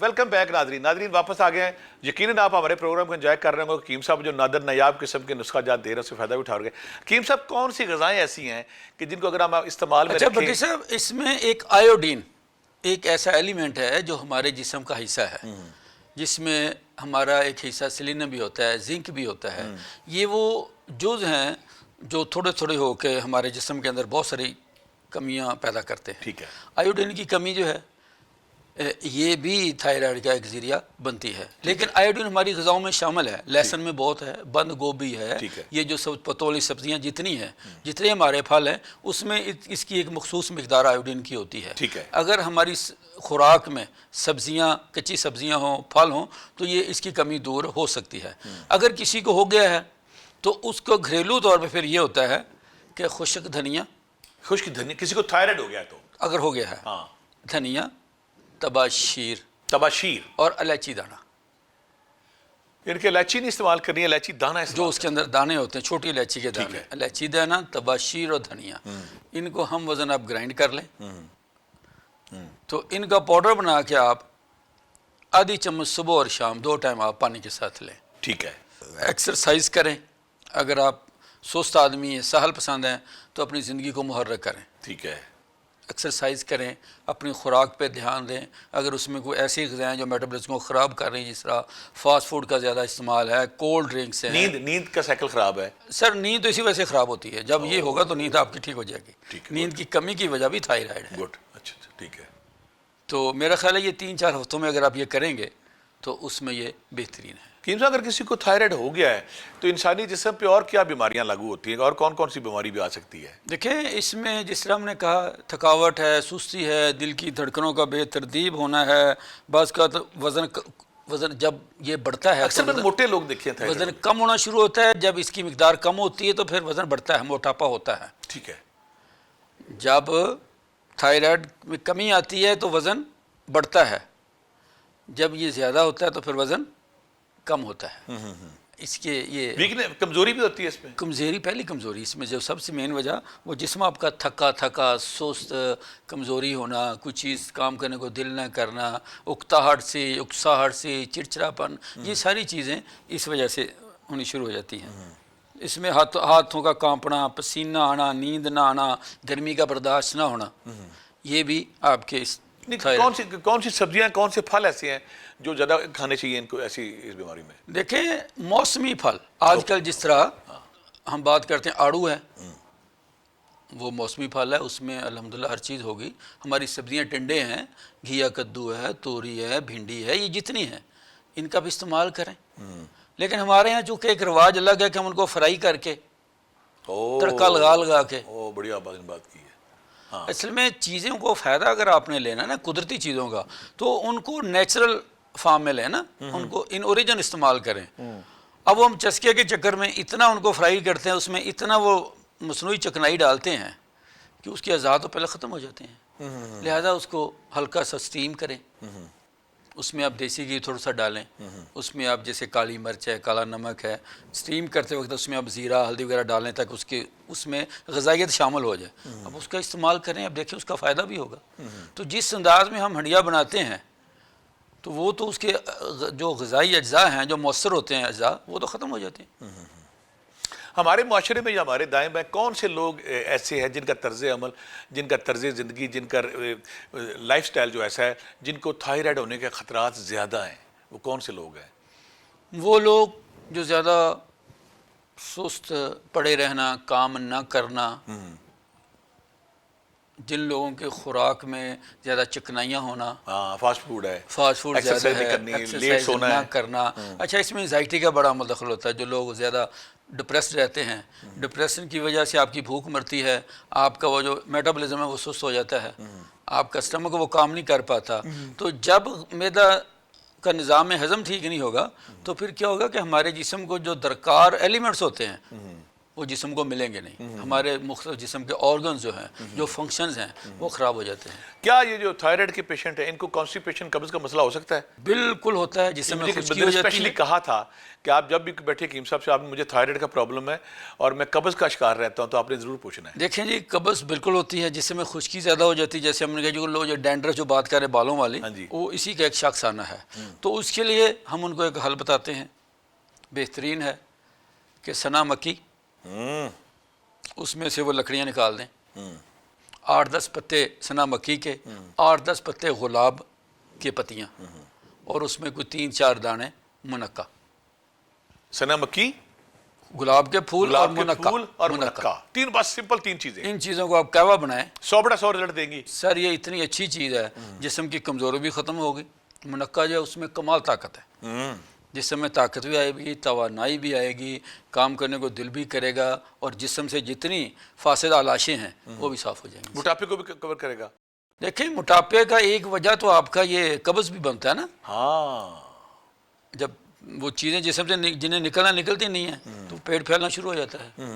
Welcome back ناظرین واپس آ گئے ہیں. یقیناً آپ ہمارے پروگرام کو انجوائے کر رہے ہوں گے. حکیم صاحب جو نادر نایاب قسم کے نسخہ جات دے رہے ہیں اس سے فائدہ بھی اٹھا رہے ہیں. حکیم صاحب کون سی غذائیں ایسی ہیں کہ جن کو اگر ہم استعمال میں اچھا رکھیں؟ بھٹی صاحب اس میں ایک آیوڈین ایک ایسا ایلیمنٹ ہے جو ہمارے جسم کا حصہ ہے، جس میں ہمارا ایک حصہ سیلینیم بھی ہوتا ہے، زنک بھی ہوتا ہے. یہ وہ جز ہیں جو تھوڑے تھوڑے ہو کے ہمارے جسم کے اندر بہت ساری کمیاں پیدا کرتے ہیں. ٹھیک ہے. آیوڈین کی کمی جو ہے یہ بھی تھائرائڈ کا ایک ذریعہ بنتی ہے. لیکن آیوڈین ہماری غذاؤں میں شامل ہے. لہسن میں بہت ہے، بند گوبھی ہے، یہ جو پتولی سبزیاں جتنی ہیں، جتنے ہمارے پھل ہیں، اس میں اس کی ایک مخصوص مقدار آیوڈین کی ہوتی ہے. اگر ہماری خوراک میں سبزیاں، کچی سبزیاں ہوں، پھل ہوں، تو یہ اس کی کمی دور ہو سکتی ہے. اگر کسی کو ہو گیا ہے تو اس کو گھریلو طور پہ پھر یہ ہوتا ہے کہ خشک دھنیا، کسی کو تھائرائڈ ہو گیا تو اگر ہو گیا ہے، دھنیا، تباشیر اور الائچی دانہ. یعنی کہ الائچی نہیں استعمال کرنی ہے، الائچی دانہ استعمال جو اس کے اندر دانے ہوتے ہیں، چھوٹی الائچی کے دانے، الائچی دانہ، تباشیر اور دھنیا، ان کو ہم وزن آپ گرائنڈ کر لیں. تو ان کا پاؤڈر بنا کے آپ آدھی چمچ صبح اور شام 2 ٹائم آپ پانی کے ساتھ لیں. ٹھیک ہے. ایکسرسائز کریں. اگر آپ سست آدمی ہیں، سہل پسند ہیں، تو اپنی زندگی کو محرک کریں. ٹھیک ہے. ایکسرسائز کریں، اپنی خوراک پہ دھیان دیں. اگر اس میں کوئی ایسی غذائیں جو میٹابولزم کو خراب کر رہی ہیں، جس طرح فاسٹ فوڈ کا زیادہ استعمال ہے، کولڈ ڈرنکس ہیں. نیند کا سائیکل خراب ہے سر. نیند تو اسی وجہ سے خراب ہوتی ہے. جب یہ ہوگا تو نیند آپ کی ٹھیک ہو جائے گی. نیند کی کمی کی وجہ بھی تھائرائڈ ہے. گڈ. اچھا ٹھیک ہے. تو میرا خیال ہے یہ 3-4 ہفتوں میں اگر آپ یہ کریں گے تو اس میں یہ بہترین ہے. حکیم صاحب اگر کسی کو تھائرائڈ ہو گیا ہے تو انسانی جسم پہ اور کیا بیماریاں لاگو ہوتی ہیں اور کون کون سی بیماری بھی آ سکتی ہے؟ دیکھیں اس میں جس طرح ہم نے کہا تھکاوٹ ہے، سستی ہے، دل کی دھڑکنوں کا بے ترتیب ہونا ہے، بعض کا وزن جب یہ بڑھتا ہے اکثر میں موٹے لوگ دیکھے ہیں وزن کم ہونا شروع ہوتا ہے. جب اس کی مقدار کم ہوتی ہے تو پھر وزن بڑھتا ہے، موٹاپا ہوتا ہے. ٹھیک ہے. جب تھائرائڈ میں کمی آتی ہے تو وزن بڑھتا ہے. جب یہ زیادہ ہوتا ہے تو پھر وزن کم ہوتا ہے. اس کے یہ کمزوری بھی ہوتی ہے اس میں. کمزوری، پہلی کمزوری اس میں جو سب سے مین وجہ وہ جسم آپ کا تھکا سست، کمزوری ہونا، کوئی چیز کام کرنے کو دل نہ کرنا، اکساہٹ سے چڑچڑاپن، یہ ساری چیزیں اس وجہ سے ہونی شروع ہو جاتی ہیں. اس میں ہاتھوں کا کانپنا، پسینہ آنا، نیند نہ آنا، گرمی کا برداشت نہ ہونا، یہ بھی آپ کے کون سی سبزیاں، کون سے پھل ایسے ہیں جو زیادہ کھانے چاہیے ان کو ایسی اس بیماری میں؟ دیکھیں موسمی پھل آج کل جس طرح ہم بات کرتے ہیں آڑو ہے، وہ موسمی پھل ہے، اس میں الحمدللہ ہر چیز ہوگی. ہماری سبزیاں ٹنڈے ہیں، گھیا کدو ہے، توری ہے، بھنڈی ہے، یہ جتنی ہیں ان کا بھی استعمال کریں. لیکن ہمارے یہاں چونکہ ایک رواج الگ ہے کہ ہم ان کو فرائی کر کے تڑکا لگا کے. بڑی بات کی ہے. اصل میں چیزوں کو فائدہ اگر آپ نے لینا نا قدرتی چیزوں کا، تو ان کو نیچرل فارم میں لینا، ان کو ان اوریجن استعمال کریں. اب وہ ہم چسکے کے چکر میں اتنا ان کو فرائی کرتے ہیں، اس میں اتنا وہ مصنوعی چکنائی ڈالتے ہیں کہ اس کے اعضاء تو پہلے ختم ہو جاتے ہیں. لہذا اس کو ہلکا سا اسٹیم کریں. اس میں آپ دیسی گھی تھوڑا سا ڈالیں. اس میں آپ جیسے کالی مرچ ہے، کالا نمک ہے، اسٹیم کرتے وقت اس میں آپ زیرہ، ہلدی وغیرہ ڈالیں تاکہ اس میں غذائیت شامل ہو جائے. اب اس کا استعمال کریں، اب دیکھیں اس کا فائدہ بھی ہوگا. تو جس انداز میں ہم ہنڈیا بناتے ہیں تو وہ تو اس کے جو غذائی اجزاء ہیں، جو مؤثر ہوتے ہیں اجزاء، وہ تو ختم ہو جاتے ہیں. ہمارے معاشرے میں یا ہمارے دائیں بائیں کون سے لوگ ایسے ہیں جن کا طرز عمل، جن کا طرز زندگی، جن کا لائف سٹائل جو ایسا ہے جن کو تھائرائڈ ہونے کے خطرات زیادہ ہیں؟ وہ کون سے لوگ ہیں؟ وہ لوگ جو زیادہ سست پڑے رہنا، کام نہ کرنا، جن لوگوں کے خوراک میں زیادہ چکنائیاں ہونا، فاسٹ فوڈ ہے، فاسٹ فوڈ زیادہ ہے، ایکسرسائز نہ کرنا. اچھا اس میں انزائٹی کا بڑا عمل دخل ہوتا ہے. جو لوگ زیادہ ڈپریسڈ رہتے ہیں، ڈپریشن کی وجہ سے آپ کی بھوک مرتی ہے، آپ کا وہ جو میٹابولزم ہے وہ سست ہو جاتا ہے، آپ کا اسٹمک وہ کام نہیں کر پاتا. تو جب معدہ کا نظام ہضم ٹھیک نہیں ہوگا تو پھر کیا ہوگا کہ ہمارے جسم کو جو درکار ایلیمنٹس ہوتے ہیں وہ جسم کو ملیں گے نہیں. ہمارے مختلف جسم کے آرگنز جو ہیں, جو فنکشنز ہیں, وہ خراب ہو جاتے ہیں. کیا یہ جو تھائرائڈ کے پیشنٹ ہیں ان کو کانسٹیپیشن قبض کا مسئلہ ہو سکتا ہے؟ بالکل ہوتا ہے, جسم میں خشکی ہو جاتی اسپیشلی ہے. کہا تھا کہ آپ جب بھی بیٹھے حکیم صاحب سے آپ نے مجھے تھائرائڈ کا پرابلم ہے اور میں قبض کا شکار رہتا ہوں تو آپ نے ضرور پوچھنا ہے. دیکھیں جی, قبض بالکل ہوتی ہے, جسم میں خشکی زیادہ ہو جاتی ہے. جیسے ہم نے کہا جو لوگ جو ڈینڈرف جو بات کر رہے ہیں بالوں والی, وہ اسی کا ایک شخصانہ ہے. تو اس کے لیے ہم ان کو ایک حل بتاتے ہیں, بہترین ہے کہ سنا مکی, اس میں سے وہ لکڑیاں نکال دیں, 8-10 پتے سنا مکی کے, 8-10 پتے گلاب کی پتیاں, اور اس میں کوئی 3-4 دانے منقہ. سنا مکی, گلاب کے پھول اور منقہ. اور منقہ, تین بس سمپل 3 چیزیں. ان چیزوں کو آپ قہوہ بنائیں. 100 بڑا 100 رزلٹ دیں گی. سر یہ اتنی اچھی چیز ہے, جسم کی کمزوری بھی ختم ہوگی. منقہ جو ہے اس میں کمال طاقت ہے, جسم میں طاقت بھی آئے گی, توانائی بھی آئے گی, کام کرنے کو دل بھی کرے گا, اور جسم سے جتنی فاسد علاشیں ہیں وہ بھی صاف ہو جائیں گی. موٹاپے کو بھی کور کرے گا. دیکھیں موٹاپے کا ایک وجہ تو آپ کا یہ قبض بھی بنتا ہے نا. ہاں, جب وہ چیزیں جسم سے جنہیں نکلنا نکلتی نہیں ہیں تو پیٹ پھیلنا شروع ہو جاتا ہے.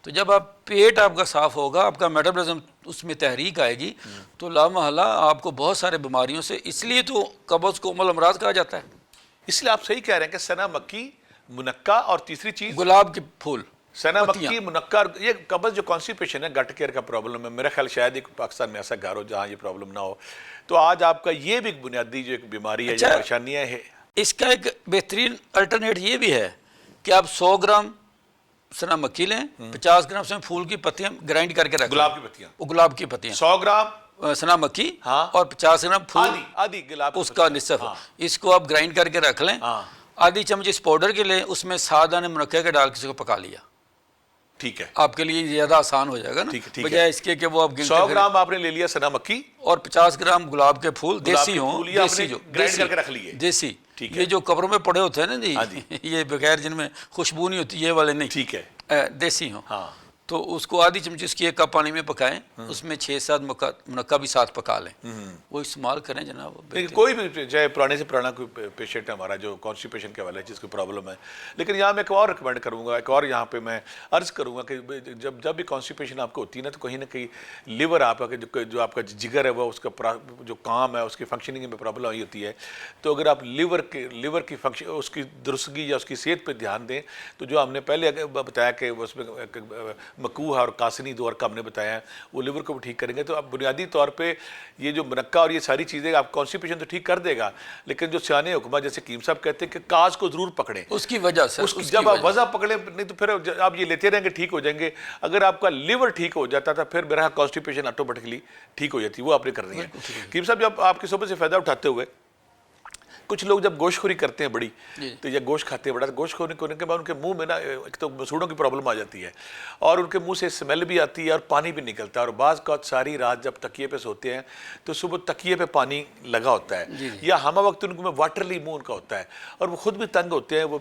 تو جب پیٹ آپ کا صاف ہوگا, آپ کا میٹابولزم اس میں تحریک آئے گی, تو لامحالہ آپ کو بہت سارے بیماریوں سے, اس لیے تو قبض کو ام الامراض کہا جاتا ہے. اس لیے آپ صحیح کہہ رہے ہیں کہ سنا مکی, منقہ اور تیسری چیز گلاب کے پھول, سنا مکی, منقہ. یہ قبض جو کانسٹیپیشن ہے, گٹ کیئر کا پرابلم ہے, میرا خیال شاید ایک پاکستان میں ایسا گھر ہو جہاں یہ پرابلم نہ ہو. تو آج آپ کا یہ بھی ایک بنیادی جو ایک بیماری ہے یا پریشانیاں ہے, اس کا ایک بہترین الٹرنیٹ یہ بھی ہے کہ آپ 100 گرام سنا مکی لیں, 50 گرام سے پھول کی پتیاں گرائنڈ کر کے رکھ لیں. گلاب کی پتیاں, وہ گلاب کی پتیاں 100 گرام سنا مکی, ہاں, اور 50 گرام پھول, آدھی گلاب اس کا نصف, اس کو آپ گرائنڈ کر کے رکھ لیں. آدھی چمچ اس پاؤڈر کے لیں, اس میں 7 دانے منقے کے ڈال کے اس کو پکا لیا. ٹھیک ہے, آپ کے لیے زیادہ آسان ہو جائے گا نا, بجائے اس کے کہ وہ آپ 100 گرام آپ نے لے لیا سنا مکی, اور 50 گرام گلاب کے پھول دیسی ہوں, دیسی جو گرائنڈ کر کے رکھ لیے. دیسی, یہ جو قبروں میں پڑے ہوتے ہیں نا جی, یہ بغیر جن میں خوشبو نہیں ہوتی, یہ والے نہیں, ٹھیک ہے, دیسی ہوں. ہاں, تو اس کو آدھی چمچ اس کی 1 کپ پانی میں پکائیں, اس میں 6-7 منقہ بھی ساتھ پکا لیں, وہ استعمال کریں جناب. کوئی بھی چاہے پرانے سے پرانا کوئی پیشنٹ ہے ہمارا جو کانسٹیپیشن کے والے جس کو پرابلم ہے, لیکن یہاں میں ایک اور ریکمینڈ کروں گا, ایک اور یہاں پہ میں عرض کروں گا کہ جب بھی کانسٹیپیشن آپ کو ہوتی ہے نا, تو کہیں نہ کہیں لیور آپ کا جو آپ کا جگر ہے, وہ اس کا جو کام ہے, اس کی فنکشننگ میں پرابلم آئی ہوتی ہے. تو اگر آپ لیور کی فنکشن, اس کی درستگی یا اس کی صحت پہ دھیان دیں, تو جو ہم نے پہلے بتایا کہ اس میں مکوہ اور کاسنی 2 کا ہم نے بتایا ہے, وہ لیور کو بھی ٹھیک کریں گے. تو اب بنیادی طور پہ یہ جو منقہ اور یہ ساری چیزیں آپ کانسٹیپیشن تو ٹھیک کر دے گا, لیکن جو سیانے حکمہ جیسے حکیم صاحب کہتے ہیں کہ کاز کو ضرور پکڑیں, اس کی وجہ سے, جب آپ وضع پکڑیں, نہیں تو پھر آپ یہ لیتے رہیں گے ٹھیک ہو جائیں گے. اگر آپ کا لیور ٹھیک ہو جاتا تھا, پھر میرا کانسٹیپیشن آٹومیٹکلی ٹھیک ہو جاتی, وہ آپ نے کرنی ہے. حکیم صاحب جب آپ کی صحبت سے فائدہ اٹھاتے ہوئے, کچھ لوگ جب گوشت خوری کرتے ہیں بڑی, تو یا گوشت کھاتے ہیں بڑا, تو گوشت خوری کرنے کے بعد ان کے منہ میں نا ایک تو مسوڑوں کی پرابلم آ جاتی ہے, اور ان کے منہ سے اسمیل بھی آتی ہے, اور پانی بھی نکلتا ہے. اور بعض کا ساری رات جب تکیے پہ سوتے ہیں تو صبح تکیے پہ پانی لگا ہوتا ہے, یا ہمہ وقت ان کو واٹرلی منہ ان کا ہوتا ہے, اور وہ خود بھی تنگ ہوتے ہیں, وہ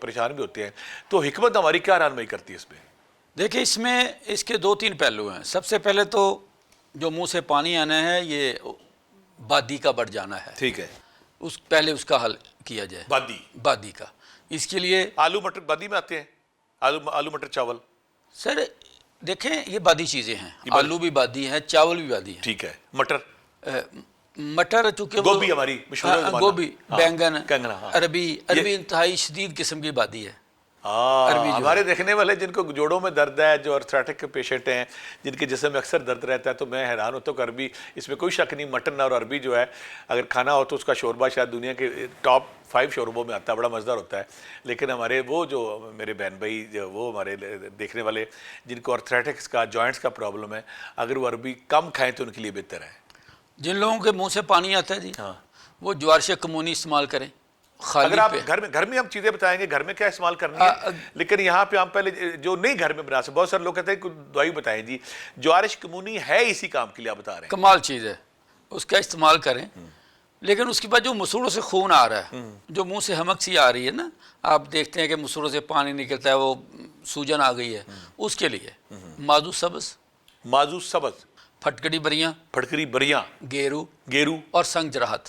پریشان بھی ہوتے ہیں. تو حکمت ہماری کیا رہنمائی کرتی ہے اس میں؟ دیکھیں, اس میں اس کے 2-3 پہلو ہیں. سب سے پہلے تو جو منہ سے پانی آنا ہے, یہ بادی کا بڑھ جانا ہے. ٹھیک ہے, پہلے اس کا حل کیا جائے, بادی کا. اس کے لیے آلو مٹر بادی میں آتے ہیں, آلو مٹر چاول. سر دیکھیں, یہ بادی چیزیں ہیں, آلو بھی بادی ہیں, چاول بھی بادی ہیں. ٹھیک ہے, مٹر چونکہ گوبھی ہماری مشہور ہے, گوبھی, بینگن, کنگنا, عربی انتہائی شدید قسم کی بادی ہے. ہمارے دیکھنے والے جن کو جوڑوں میں درد ہے, جو آرتھرائٹک کے پیشنٹ ہیں, جن کے جسم میں اکثر درد رہتا ہے, تو میں حیران ہوتا ہوں کہ عربی, اس میں کوئی شک نہیں, مٹن اور عربی جو ہے اگر کھانا ہو تو اس کا شوربہ شاید دنیا کے ٹاپ 5 شوربوں میں آتا ہے, بڑا مزیدار ہوتا ہے. لیکن ہمارے وہ جو میرے بہن بھائی, جو وہ ہمارے دیکھنے والے جن کو آرتھرائٹکس کا, جوائنٹس کا پرابلم ہے, اگر وہ عربی کم کھائیں تو ان کے لیے بہتر ہے. جن لوگوں کے منہ سے پانی آتا ہے جی, وہ جوارش کمونی استعمال کریں. اگر آپ گھر میں ہم چیزیں بتائیں گے گھر میں کیا استعمال کرنی ہے, لیکن یہاں پہ ہم پہلے جو نہیں گھر میں بنا سکتے, بہت سارے لوگ کہتے ہیں کہ دوائی بتائیں جی, جوارش کمونی ہے اسی کام کے لیے آپ بتا رہے ہیں, کمال چیز ہے, اس کا استعمال کریں. لیکن اس کے بعد جو مسوڑوں سے خون آ رہا ہے, جو منہ سے ہمک سی آ رہی ہے نا, آپ دیکھتے ہیں کہ مسوڑوں سے پانی نکلتا ہے, وہ سوجن آ گئی ہے, اس کے لیے مادو سبز, پھٹکڑی بریاں, گیرو اور سنگ جراحت,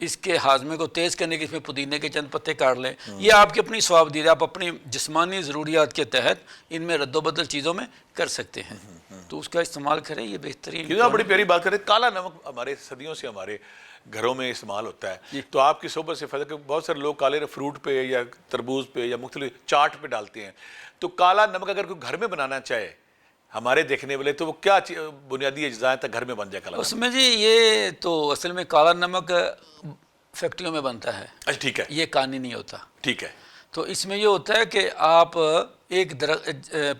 اس کے ہاضمے کو تیز کرنے کے اس میں پودینے کے چند پتے کاٹ لیں. یہ آپ کی اپنی ثواب دید ہے, آپ اپنی جسمانی ضروریات کے تحت ان میں رد و بدل چیزوں میں کر سکتے ہیں, تو اس کا استعمال کریں, یہ بہترین. یہ بڑی پیاری بات کریں. کالا نمک ہمارے صدیوں سے ہمارے گھروں میں استعمال ہوتا ہے, تو آپ کی صحبت سے فائدہ کہ بہت سارے لوگ کالے فروٹ پہ یا تربوز پہ یا مختلف چاٹ پہ ڈالتے ہیں, تو کالا نمک اگر کوئی گھر میں بنانا چاہے ہمارے دیکھنے والے, تو وہ کیا بنیادی اجزاء تک گھر میں بن جائے کالا اس میں جی یہ تو اصل میں کالا نمک فیکٹریوں میں بنتا ہے. اچھا ٹھیک ہے, یہ کانی نہیں ہوتا. ٹھیک ہے. تو اس میں یہ ہوتا ہے کہ آپ ایک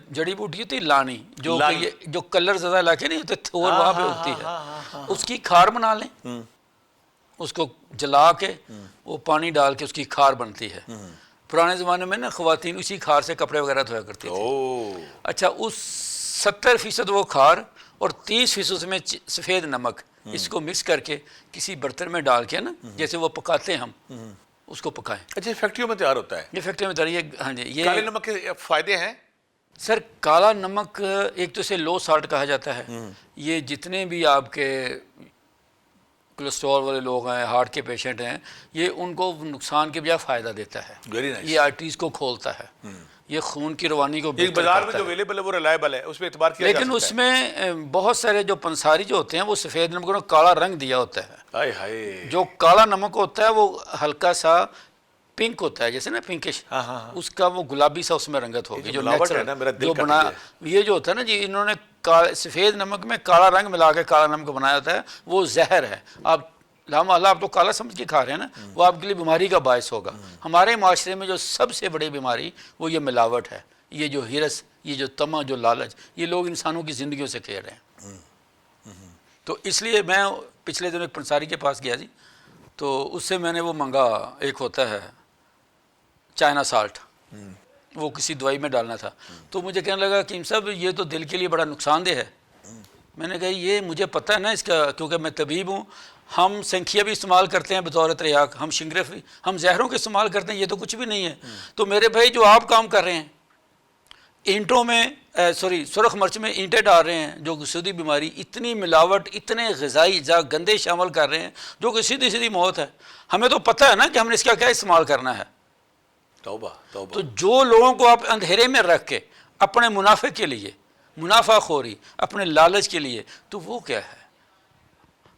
جڑی بوٹی ہوتی ہے لانی, جو کلر زیادہ علاقے نہیں ہوتے تھور وہاں پہ ہوتی ہے, اس کی کھار بنا لیں, اس کو جلا کے وہ پانی ڈال کے اس کی کھار بنتی ہے. پرانے زمانے میں نا خواتین اسی کھار سے کپڑے وغیرہ دھویا کرتی تھی. اچھا, اس 70% وہ کھار اور 30% میں سفید نمک, اس کو مکس کر کے کسی برتن میں ڈال کے نا, جیسے وہ پکاتے ہیں ہم, اس کو پکائیں. اچھا, فیکٹریوں میں تیار ہوتا ہے یہ فیکٹری میں تیار. یہ ہاں جی, یہ کالے نمک کے فائدے ہیں سر. کالا نمک ایک تو اسے لو سالٹ کہا جاتا ہے. یہ جتنے بھی آپ کے کولیسٹرول والے لوگ ہیں, ہارٹ کے پیشنٹ ہیں, یہ ان کو نقصان کے بجائے فائدہ دیتا ہے. یہ آرٹریز کو کھولتا ہے, یہ خون کی روانی کو بہتر بازار میں کرتا جو ہے. اویلیبل ہے وہ ریلائبل ہے, اس پہ اعتبار کیا جا سکتا ہے. لیکن اس میں بہت سارے جو پنساری جو ہوتے ہیں وہ سفید نمک کو کالا رنگ دیا ہوتا ہے. ہائے ہائے, جو کالا نمک ہوتا ہے وہ ہلکا سا پنک ہوتا ہے, جیسے نا پنکش, اس کا وہ گلابی سا اس میں رنگت ہوگی. جو نیچرل جو بنا یہ جو ہوتا ہے نا جی, انہوں نے سفید نمک میں کالا رنگ ملا کے کالا نمک بنایا ہوتا ہے, وہ زہر ہے. آپ اللہ آپ تو کالا سمجھ کے کھا رہے ہیں نا, وہ آپ کے لیے بیماری کا باعث ہوگا. ہمارے معاشرے میں جو سب سے بڑی بیماری وہ یہ ملاوٹ ہے. یہ جو ہرس, یہ جو طمع, جو لالچ, یہ لوگ انسانوں کی زندگیوں سے کھیل رہے ہیں. تو اس لیے میں پچھلے دن ایک پنساری کے پاس گیا جی, تو اس سے میں نے وہ منگا, ایک ہوتا ہے چائنا سالٹ, وہ کسی دوائی میں ڈالنا تھا. تو مجھے کہنے لگا کہ صاحب یہ تو دل کے لیے بڑا نقصان دہ ہے. میں نے کہا یہ مجھے پتہ ہے نا اس کا, کیونکہ میں طبیب ہوں. ہم سنکھیا بھی استعمال کرتے ہیں بطور تریاک, ہم شنگرف بھی, ہم زہروں کے استعمال کرتے ہیں, یہ تو کچھ بھی نہیں ہے. تو میرے بھائی جو آپ کام کر رہے ہیں, اینٹوں میں سرخ مرچ میں اینٹیں ڈال رہے ہیں, جو سیدھی بیماری, اتنی ملاوٹ, اتنے غذائی گندے شامل کر رہے ہیں جو کہ سیدھی سیدھی موت ہے. ہمیں تو پتہ ہے نا کہ ہم نے اس کا کیا استعمال کرنا ہے. توبہ توبہ. تو جو لوگوں کو آپ اندھیرے میں رکھ کے اپنے منافع کے لیے, منافع خوری, اپنے لالچ کے لیے, تو وہ کیا ہے.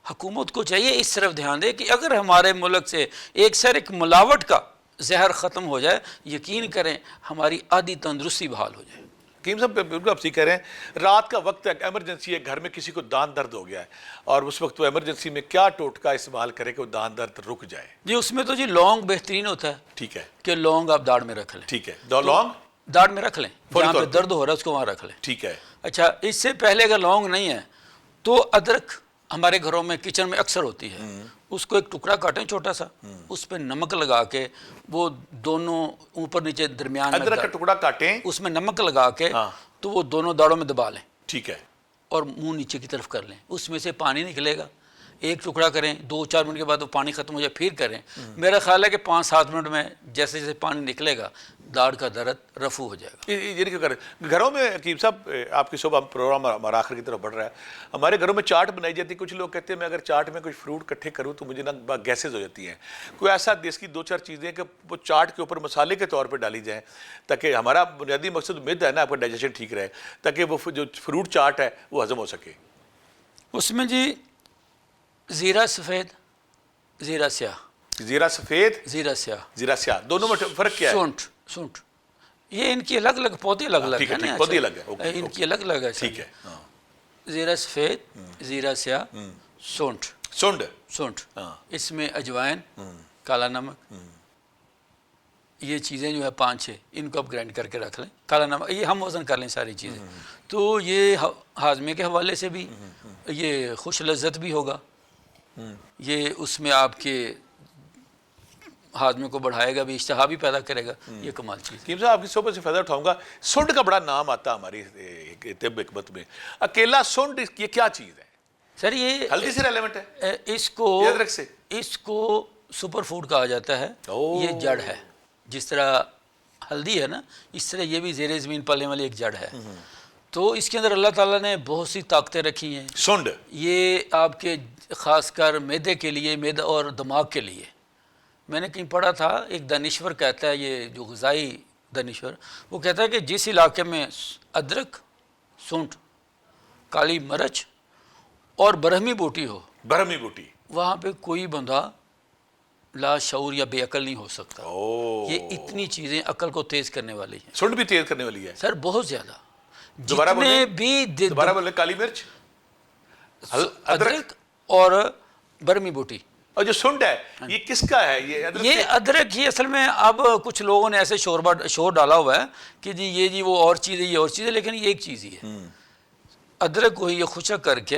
حکومت کو چاہیے اس طرف دھیان دے کہ اگر ہمارے ملک سے ایک ملاوٹ کا زہر ختم ہو جائے, یقین کریں ہماری آدھی تندرستی بحال ہو جائے. حکیم صاحب بالکل آپ صحیح کہہ رہے ہیں. رات کا وقت ہے, ایمرجنسی ہے, گھر میں کسی کو دان درد ہو گیا ہے, اور اس وقت وہ ایمرجنسی میں کیا ٹوٹکا استعمال کرے کہ وہ دان درد رک جائے. جی اس میں تو جی لونگ بہترین ہوتا ہے. ٹھیک ہے, کہ لونگ آپ داڑھ میں رکھ لیں. ٹھیک ہے, لونگ داڑھ میں رکھ لیں, جہاں پہ درد ہو رہا ہے اس کو وہاں رکھ لیں. ٹھیک ہے. اچھا, اس سے پہلے اگر لونگ نہیں ہے تو ادرک ہمارے گھروں میں کچن میں اکثر ہوتی ہے, اس کو ایک ٹکڑا کاٹیں چھوٹا سا, اس پہ نمک لگا کے, وہ دونوں اوپر نیچے درمیان میں ادرک کا ٹکڑا کاٹیں, اس میں نمک لگا کے, تو وہ دونوں داڑھوں میں دبا لیں. ٹھیک ہے. اور منہ نیچے کی طرف کر لیں, اس میں سے پانی نکلے گا. ایک ٹکڑا کریں, 2-4 منٹ کے بعد وہ پانی ختم ہو جائے, پھر کریں. میرا خیال ہے کہ 5-7 منٹ میں جیسے جیسے پانی نکلے گا داڑھ کا درد رفع ہو جائے گا. یہ کیوں کریں گھروں میں. حکیم صاحب آپ کی صبح پروگرام ہمارا آخر کی طرف بڑھ رہا ہے. ہمارے گھروں میں چاٹ بنائی جاتی ہے. کچھ لوگ کہتے ہیں میں اگر چاٹ میں کچھ فروٹ اکٹھے کروں تو مجھے نا گیسز ہو جاتی ہیں. کوئی ایسا دیس کی 2-4 چیزیں کہ وہ چاٹ کے اوپر مسالے کے طور پہ ڈالی جائیں, تاکہ ہمارا بنیادی مقصد مد ہے نا آپ کا ڈائجیشن ٹھیک رہے, تاکہ وہ جو فروٹ چاٹ ہے وہ ہضم ہو سکے. اس میں جی زیرہ سفید, زیرہ سیاہ. زیرہ سفید, زیرہ سیاہ. زیرہ سیاہ, دونوں میں فرق کیا ہے؟ سونٹ. یہ ان کی الگ الگ پودے الگ الگ ہیں نا, پودے الگ ہیں, ان کی الگ الگ ہے. ٹھیک ہے. زیرہ سفید, زیرہ سیاہ, سونٹ. سونٹ. اس میں اجوائن, کالا نمک, یہ چیزیں جو ہے 5-6 ان کو آپ گرائنڈ کر کے رکھ لیں. کالا نمک یہ ہم وزن کر لیں ساری چیزیں, تو یہ ہاضمے کے حوالے سے بھی یہ خوش لذت بھی ہوگا. یہ اس میں آپ کے ہاضمے کو بڑھائے گا بھی, اشتہا بھی پیدا کرے گا. یہ کمال چیز. حکیم صاحب آپ کی صحبت سے فائدہ اٹھاؤں گا. سنڈ کا بڑا نام آتا ہماری طب حکمت میں. اکیلا سنڈ یہ کیا چیز ہے سر؟ یہ ہلدی سے ریلیونٹ ہے, اس کو سپر فوڈ کہا جاتا ہے. یہ جڑ ہے, جس طرح ہلدی ہے نا, اس طرح یہ بھی زیر زمین پلنے والی ایک جڑ ہے. تو اس کے اندر اللہ تعالیٰ نے بہت سی طاقتیں رکھی ہیں. سنڈ یہ آپ کے خاص کر معدے کے لیے، معدہ اور دماغ کے لیے. میں نے کہیں پڑھا تھا، ایک دانشور کہتا ہے، یہ جو غذائی دانشور، وہ کہتا ہے کہ جس علاقے میں ادرک، سونٹ، کالی مرچ اور برہمی بوٹی ہو، برہمی بوٹی، وہاں پہ کوئی بندہ لا شعور یا بے عقل نہیں ہو سکتا. او یہ اتنی چیزیں عقل کو تیز کرنے والی ہیں سنڈ بھی تیز کرنے والی ہے. سر، بہت زیادہ. دوبارہ جتنے بولیں، بھی دوبارہ بولے. کالی مرچ، ادرک اور برہمی بوٹی. اور جو سنڈ ہے یہ کس کا ہے؟ یہ ادرک یہ ادرک ہی اصل میں اب کچھ لوگوں نے ایسے شور ڈالا ہوا ہے کہ جی وہ اور چیز ہے، یہ اور چیز ہے، لیکن یہ ایک چیز ہی ہے. ادرک کو یہ خشک کر کے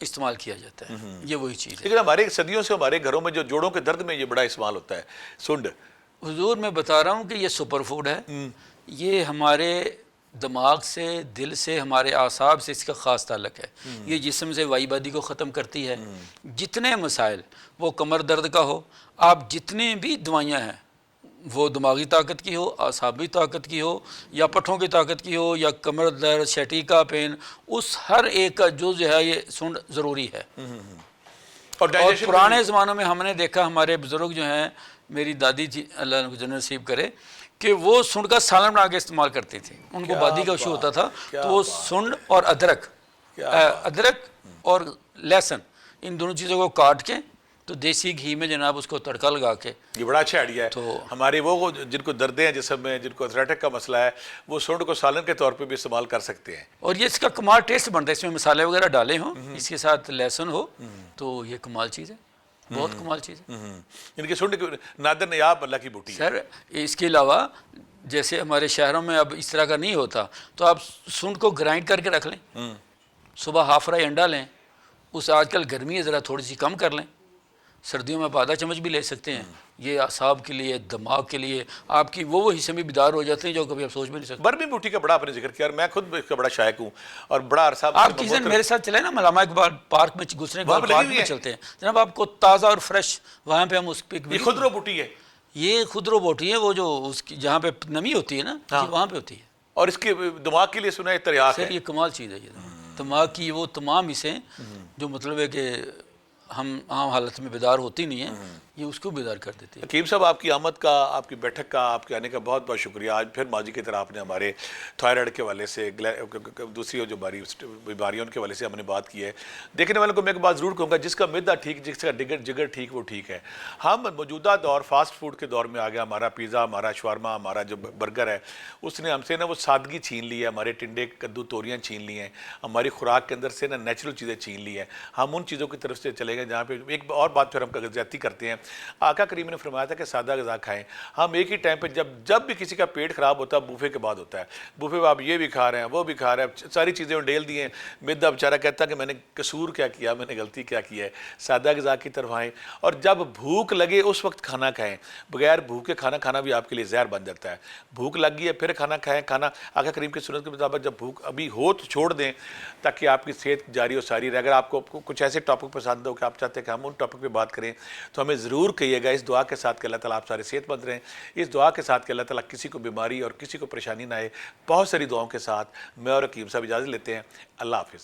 استعمال کیا جاتا ہے، یہ وہی چیز ہے. لیکن ہمارے صدیوں سے ہمارے گھروں میں جو جوڑوں کے درد میں یہ بڑا استعمال ہوتا ہے سنڈ. حضور میں بتا رہا ہوں کہ یہ سپر فوڈ ہے. یہ ہمارے دماغ سے، دل سے، ہمارے اعصاب سے اس کا خاص تعلق ہے. یہ جسم سے وائی بادی کو ختم کرتی ہے. جتنے مسائل، وہ کمر درد کا ہو، آپ جتنے بھی دوائیاں ہیں، وہ دماغی طاقت کی ہو، اعصابی طاقت کی ہو، یا پٹھوں کی طاقت کی ہو، یا کمر درد، سیٹیکا پین، اس ہر ایک کا جو ہے یہ سنڈ ضروری ہے. اور اور پرانے زمانوں میں ہم نے دیکھا، ہمارے بزرگ جو ہیں، میری دادی جی اللہ ان کو جنت نصیب کرے، کہ وہ سنڈ کا سالن بنا کے استعمال کرتی تھی. ان کو بادی کا ایشو ہوتا تھا، تو وہ سنڈ اور ادرک اور لہسن، ان دونوں چیزوں کو کاٹ کے تو دیسی گھی میں جناب اس کو تڑکا لگا کے. یہ بڑا اچھا آئیڈیا ہے. تو ہمارے وہ جن کو دردیں ہیں جسم میں، جن کو اتھریٹک کا مسئلہ ہے، وہ سنڈ کو سالن کے طور پہ بھی استعمال کر سکتے ہیں. اور یہ اس کا کمال ٹیسٹ بنتا ہے، اس میں مسالے وغیرہ ڈالے ہوں، اس کے ساتھ لہسن ہو، تو یہ کمال چیز ہے، بہت کمال چیز ہے. ان کے سنڈ نادر نیاب اللہ کی بوٹی ہے. سر اس کے علاوہ جیسے ہمارے شہروں میں اب اس طرح کا نہیں ہوتا، تو آپ سنڈ کو گرائنڈ کر کے رکھ لیں. صبح ہاف فرائی انڈا لیں، اس آج کل گرمی ہے ذرا تھوڑی سی کم کر لیں، سردیوں میں آپ آدھا چمچ بھی لے سکتے ہیں. یہ اعصاب کے لیے، دماغ کے لیے، آپ کی وہ حصے میں بیدار ہو جاتے ہیں جو کبھی آپ سوچ بھی نہیں سکتے. برہمی بوٹی کا بڑا آپ نے ذکر کیا، اور میں خود اس کا بڑا شائق ہوں، اور بڑا عرصہ آپ کسی دن میرے ساتھ چلے نا علامہ اقبال پارک میں گزرنے کے بعد پارک میں چلتے ہیں جناب، آپ کو تازہ اور فریش وہاں پہ ہم اس پہ یہ خودرو بوٹی ہے. یہ خودرو بوٹی ہے، وہ جو اس کی جہاں پہ نمی ہوتی ہے نا، وہاں پہ ہوتی ہے. اور اس کے دماغ کے لیے سنا ہے تریاق ہے. سر یہ کمال چیز ہے. یہ دماغ کی وہ تمام حصے جو مطلب ہے کہ ہم عام حالت میں بیدار ہوتی نہیں ہیں، یہ اس کو بیدار کر دیتی ہے. حکیم صاحب، آپ کی آمد کا، آپ کی بیٹھک کا، آپ کے آنے کا بہت بہت شکریہ. آج پھر ماضی کی طرح آپ نے ہمارے تھائرائڈ کے حوالے سے، دوسری جو بیماریوں کے حوالے سے ہم نے بات کی ہے. دیکھنے والوں کو میں ایک بات ضرور کہوں گا، جس کا معدہ ٹھیک، جس کا جگر ٹھیک، وہ ٹھیک ہے. ہم موجودہ دور فاسٹ فوڈ کے دور میں آ گیا. ہمارا پیزا، ہمارا شاورما، ہمارا جو برگر ہے، اس نے ہم سے نا وہ سادگی چھین لی ہے. ہمارے ٹنڈے، کدو، توریاں چھین لی ہیں. ہماری خوراک کے اندر سے نا نیچرل چیزیں چھین لی ہیں. ہم ان چیزوں کی طرف سے چلے گئے جہاں پہ ایک اور بات پھر ہم زیادتی کرتے ہیں. آقا کریم نے فرمایا تھا کہ سادہ غذا کھائیں. ہم ایک ہی ٹائم پہ جب بھی کسی کا پیٹ خراب ہوتا ہے، بوفے کے بعد ہوتا ہے. بوفے پہ آپ یہ بھی کھا رہے ہیں، وہ بھی کھا رہے ہیں، ساری چیزیں ڈیل دی ہیں. معدہ بیچارہ کہتا ہے کہ میں نے قصور کیا کیا، میں نے غلطی کیا کی ہے. سادہ غذا کی طرف آئیں، اور جب بھوک لگے اس وقت کھانا کھائیں. بغیر بھوکے کھانا کھانا بھی آپ کے لیے زہر بن جاتا ہے. بھوک لگ گئی ہے پھر کھانا کھائیں. کھانا آقا کریم کی سنت کے مطابق جب بھوک ابھی ہو تو چھوڑ دیں، تاکہ آپ کی صحت جاری و ساری رہے. اگر آپ کو کچھ ایسے ٹاپک پسند ہو کہ آپ چاہتے ہیں کہ ہم ان ٹاپک پہ بات کریں، تو ہمیں ضرور کہیے گا، اس دعا کے ساتھ کہ اللہ تعالیٰ آپ سارے صحت مند رہیں. اس دعا کے ساتھ کہ اللہ تعالیٰ کسی کو بیماری اور کسی کو پریشانی نہ آئے. بہت ساری دعاؤں کے ساتھ میں اور حکیم صاحب اجازت لیتے ہیں. اللہ حافظ.